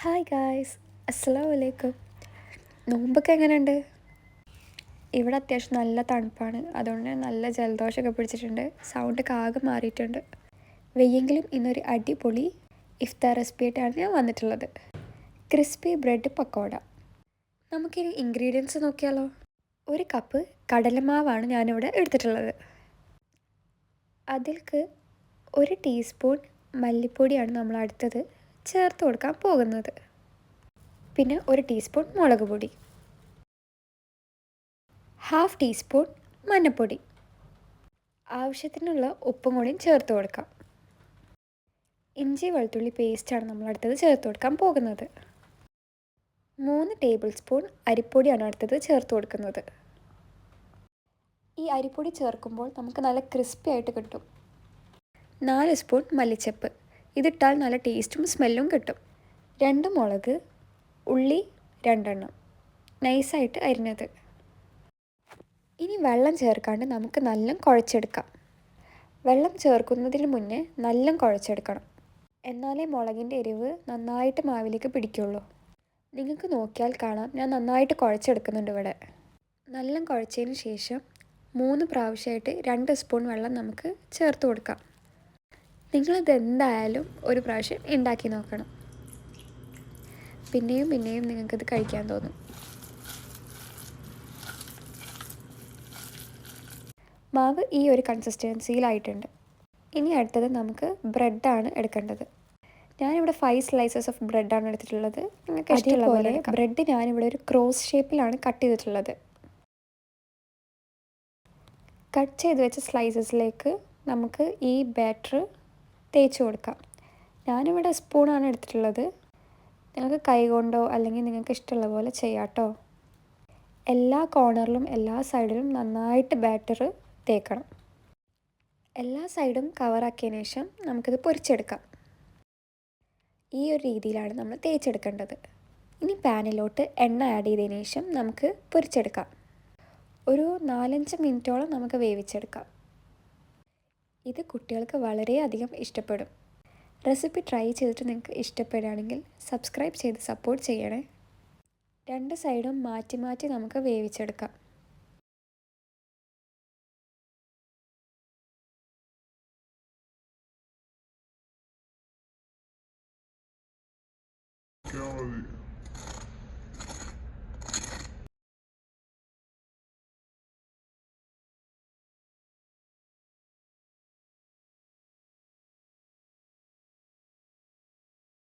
Hi guys, അസ്സലാമു അലൈക്കും. നോമ്പൊക്കെ എങ്ങനെയുണ്ട്? ഇവിടെ അത്യാവശ്യം നല്ല തണുപ്പാണ്. അതുകൊണ്ട് നല്ല ജലദോഷമൊക്കെ പിടിച്ചിട്ടുണ്ട്. സൗണ്ടൊക്കെ ആകെ മാറിയിട്ടുണ്ട്. വെയ്യെങ്കിലും ഇന്നൊരു അടിപൊളി ഇഫ്താർ റെസിപ്പിയായിട്ടാണ് ഞാൻ വന്നിട്ടുള്ളത്. Crispy bread pakoda. നമുക്കിനി ഇൻഗ്രീഡിയൻസ് നോക്കിയാലോ? 1 കപ്പ് കടലമാവാണ് ഞാനിവിടെ എടുത്തിട്ടുള്ളത്. അതിൽക്ക് 1 ടീസ്പൂൺ മല്ലിപ്പൊടിയാണ് നമ്മൾ അടുത്തത് ചേർത്ത് കൊടുക്കാൻ പോകുന്നത്. പിന്നെ 1 ടീസ്പൂൺ മുളക് പൊടി, 1/2 ടീസ്പൂൺ മഞ്ഞൾപ്പൊടി, ആവശ്യത്തിനുള്ള ഉപ്പും കൂടിയും ചേർത്ത് കൊടുക്കാം. ഇഞ്ചി വെളുത്തുള്ളി പേസ്റ്റാണ് നമ്മൾ അടുത്തത് ചേർത്ത് കൊടുക്കാൻ പോകുന്നത്. 3 ടേബിൾ സ്പൂൺ അരിപ്പൊടിയാണ് അടുത്തത് ചേർത്ത് കൊടുക്കുന്നത്. ഈ അരിപ്പൊടി ചേർക്കുമ്പോൾ നമുക്ക് നല്ല ക്രിസ്പി ആയിട്ട് കിട്ടും. 4 സ്പൂൺ മല്ലിച്ചപ്പ്, ഇതിട്ടാൽ നല്ല ടേസ്റ്റും സ്മെല്ലും കിട്ടും. 2 മുളക്, ഉള്ളി 2 എണ്ണം നൈസായിട്ട് അരിഞ്ഞത്. ഇനി വെള്ളം ചേർക്കാണ്ട് നമുക്ക് നല്ല കുഴച്ചെടുക്കാം. വെള്ളം ചേർക്കുന്നതിന് മുന്നേ നല്ല കുഴച്ചെടുക്കണം. എന്നാലേ മുളകിൻ്റെ എരിവ് നന്നായിട്ട് മാവിലേക്ക് പിടിക്കുള്ളൂ. നിങ്ങൾക്ക് നോക്കിയാൽ കാണാം, ഞാൻ നന്നായിട്ട് കുഴച്ചെടുക്കുന്നുണ്ട് ഇവിടെ. നല്ല കുഴച്ചതിന് ശേഷം 3 പ്രാവശ്യമായിട്ട് 2 സ്പൂൺ വെള്ളം നമുക്ക് ചേർത്ത് കൊടുക്കാം. നിങ്ങളിതെന്തായാലും ഒരു പ്രാവശ്യം ഉണ്ടാക്കി നോക്കണം. പിന്നെയും പിന്നെയും നിങ്ങൾക്കിത് കഴിക്കാൻ തോന്നും. മാവ് ഈ ഒരു കൺസിസ്റ്റൻസിയിലായിട്ടുണ്ട്. ഇനി അടുത്തത് നമുക്ക് ബ്രെഡാണ് എടുക്കേണ്ടത്. ഞാനിവിടെ 5 സ്ലൈസസ് ഓഫ് ബ്രെഡാണ് എടുത്തിട്ടുള്ളത്. നിങ്ങൾക്ക് ഇഷ്ടമുള്ള പോലെ ബ്രെഡ് ഞാനിവിടെ ഒരു ക്രോസ് ഷേപ്പിലാണ് കട്ട് ചെയ്തിട്ടുള്ളത്. കട്ട് ചെയ്ത് വെച്ച സ്ലൈസസിലേക്ക് നമുക്ക് ഈ ബാറ്റർ തേച്ച് കൊടുക്കാം. ഞാനിവിടെ സ്പൂണാണ് എടുത്തിട്ടുള്ളത്. നിങ്ങൾക്ക് കൈ കൊണ്ടോ അല്ലെങ്കിൽ നിങ്ങൾക്ക് ഇഷ്ടമുള്ള പോലെ ചെയ്യാം കേട്ടോ. എല്ലാ കോർണറിലും എല്ലാ സൈഡിലും നന്നായിട്ട് ബാറ്റർ തേക്കണം. എല്ലാ സൈഡും കവറാക്കിയതിന് ശേഷം നമുക്കിത് പൊരിച്ചെടുക്കാം. ഈ ഒരു രീതിയിലാണ് നമ്മൾ തേച്ചെടുക്കേണ്ടത്. ഇനി പാനിലോട്ട് എണ്ണ ആഡ് ചെയ്തതിന് ശേഷം നമുക്ക് പൊരിച്ചെടുക്കാം. ഒരു 4-5 മിനിറ്റോളം നമുക്ക് വേവിച്ചെടുക്കാം. ഇത് കുട്ടികൾക്ക് വളരെയധികം ഇഷ്ടപ്പെടും. റെസിപ്പി ട്രൈ ചെയ്തിട്ട് നിങ്ങൾക്ക് ഇഷ്ടപ്പെടുകയാണെങ്കിൽ സബ്സ്ക്രൈബ് ചെയ്ത് സപ്പോർട്ട് ചെയ്യണേ. 2 സൈഡും മാറ്റി മാറ്റി നമുക്ക് വേവിച്ചെടുക്കാം. Kelly.